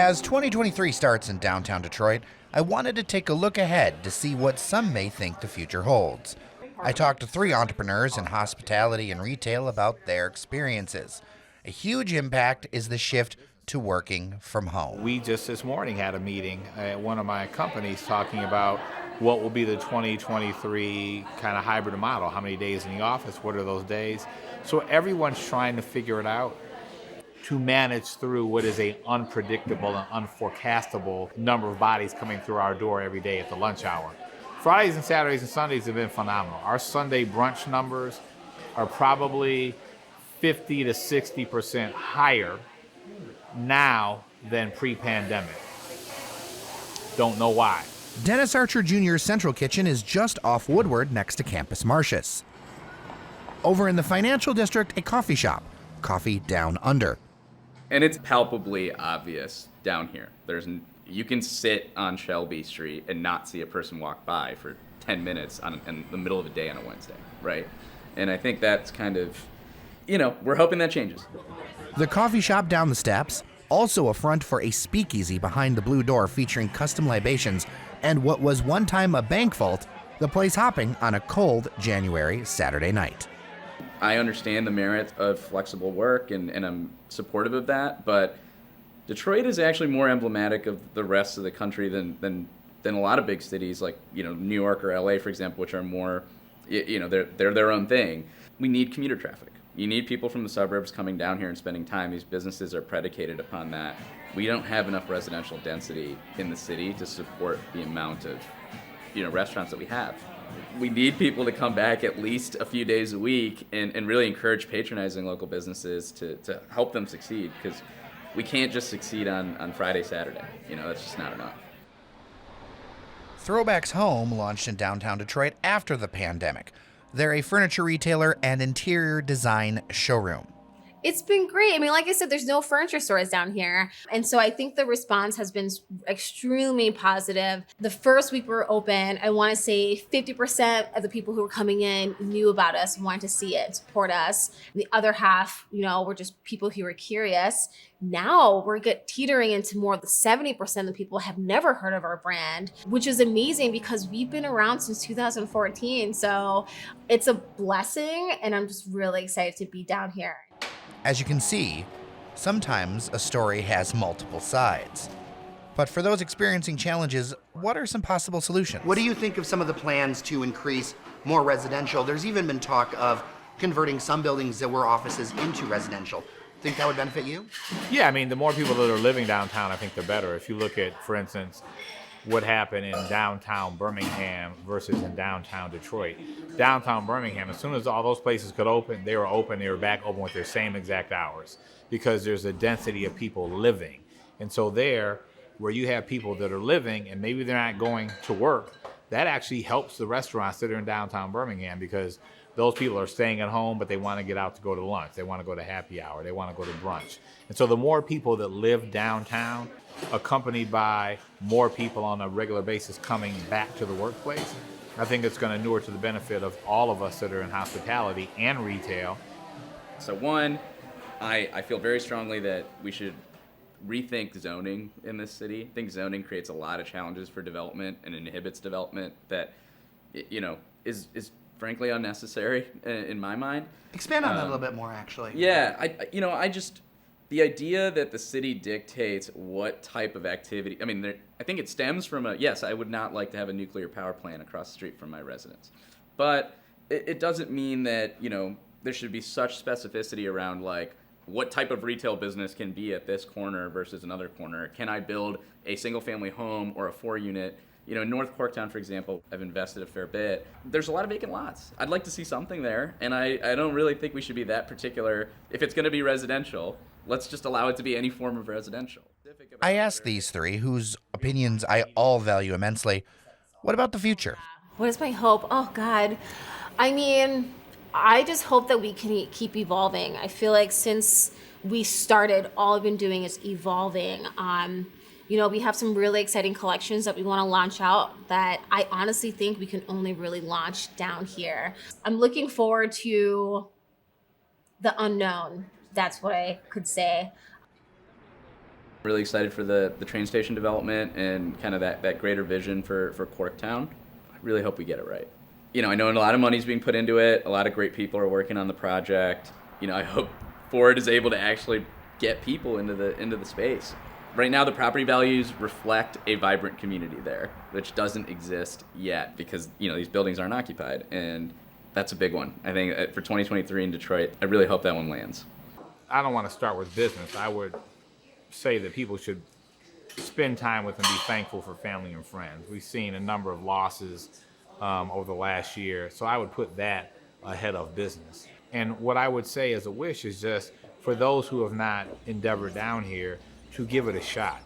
As 2023 starts in downtown Detroit, I wanted to take a look ahead to see what some may think the future holds. I talked to 3 entrepreneurs in hospitality and retail about their experiences. A huge impact is the shift to working from home. We just this morning had a meeting at one of my companies talking about what will be the 2023 kind of hybrid model. How many days in the office? What are those days? So everyone's trying to figure it out to manage through what is a unpredictable and unforecastable number of bodies coming through our door every day at the lunch hour. Fridays and Saturdays and Sundays have been phenomenal. Our Sunday brunch numbers are probably 50 to 60% higher now than pre-pandemic. Don't know why. Dennis Archer Jr.'s Central Kitchen is just off Woodward next to Campus Martius. Over in the financial district, a coffee shop, Coffee Down Under. And it's palpably obvious down here. You can sit on Shelby Street and not see a person walk by for 10 minutes in the middle of the day on a Wednesday, right? And I think that's kind of, we're hoping that changes. The coffee shop down the steps, also a front for a speakeasy behind the blue door featuring custom libations and what was one time a bank vault, the place hopping on a cold January Saturday night. I understand the merits of flexible work and I'm supportive of that, but Detroit is actually more emblematic of the rest of the country than a lot of big cities like, New York or LA, for example, which are more, they're their own thing. We need commuter traffic. You need people from the suburbs coming down here and spending time. These businesses are predicated upon that. We don't have enough residential density in the city to support the amount of, restaurants that we have. We need people to come back at least a few days a week and really encourage patronizing local businesses to help them succeed, because we can't just succeed on Friday, Saturday. That's just not enough. Throwbacks Home launched in downtown Detroit after the pandemic. They're a furniture retailer and interior design showroom. It's been great. I mean, like I said, there's no furniture stores down here. And so I think the response has been extremely positive. The first week we were open, I want to say 50% of the people who were coming in knew about us and wanted to see it, support us. And the other half, were just people who were curious. Now we're teetering into more of the 70% of the people have never heard of our brand, which is amazing because we've been around since 2014. So it's a blessing, and I'm just really excited to be down here. As you can see, sometimes a story has multiple sides. But for those experiencing challenges, what are some possible solutions? What do you think of some of the plans to increase more residential? There's even been talk of converting some buildings that were offices into residential. Think that would benefit you? Yeah, I mean, the more people that are living downtown, I think the better. If you look at, for instance, what happened in downtown Birmingham versus in downtown Detroit. Downtown Birmingham, as soon as all those places could open, they were back open with their same exact hours because there's a density of people living. And so there, where you have people that are living and maybe they're not going to work, that actually helps the restaurants that are in downtown Birmingham because those people are staying at home, but they want to get out to go to lunch. They want to go to happy hour. They want to go to brunch. And so the more people that live downtown, accompanied by more people on a regular basis coming back to the workplace, I think it's going to inure to the benefit of all of us that are in hospitality and retail. So one, I feel very strongly that we should rethink zoning in this city. I think zoning creates a lot of challenges for development and inhibits development that, is frankly unnecessary in my mind. Expand on that a little bit more, actually. Yeah, the idea that the city dictates what type of activity, I think it stems from yes, I would not like to have a nuclear power plant across the street from my residence. But it doesn't mean that, there should be such specificity around what type of retail business can be at this corner versus another corner. Can I build a single family home or a 4-unit? In North Corktown, for example, I've invested a fair bit. There's a lot of vacant lots. I'd like to see something there, and I don't really think we should be that particular. If it's going to be residential, let's just allow it to be any form of residential. I asked these 3, whose opinions I all value immensely, what about the future? What is my hope? Oh, God. I just hope that we can keep evolving. I feel like since we started, all I've been doing is evolving. We have some really exciting collections that we want to launch out that I honestly think we can only really launch down here. I'm looking forward to the unknown. That's what I could say. Really excited for the train station development and kind of that greater vision for Corktown. I really hope we get it right. You know, I know a lot of money's being put into it. A lot of great people are working on the project. You know, I hope Ford is able to actually get people into the space. Right now, the property values reflect a vibrant community there, which doesn't exist yet because, you know, these buildings aren't occupied. And that's a big one. I think for 2023 in Detroit, I really hope that one lands. I don't want to start with business. I would say that people should spend time with and be thankful for family and friends. We've seen a number of losses over the last year, so I would put that ahead of business. And what I would say as a wish is just for those who have not endeavored down here to give it a shot.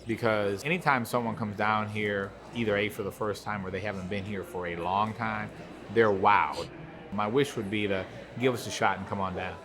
Because anytime someone comes down here, either A, for the first time or they haven't been here for a long time, they're wowed. My wish would be to give us a shot and come on down.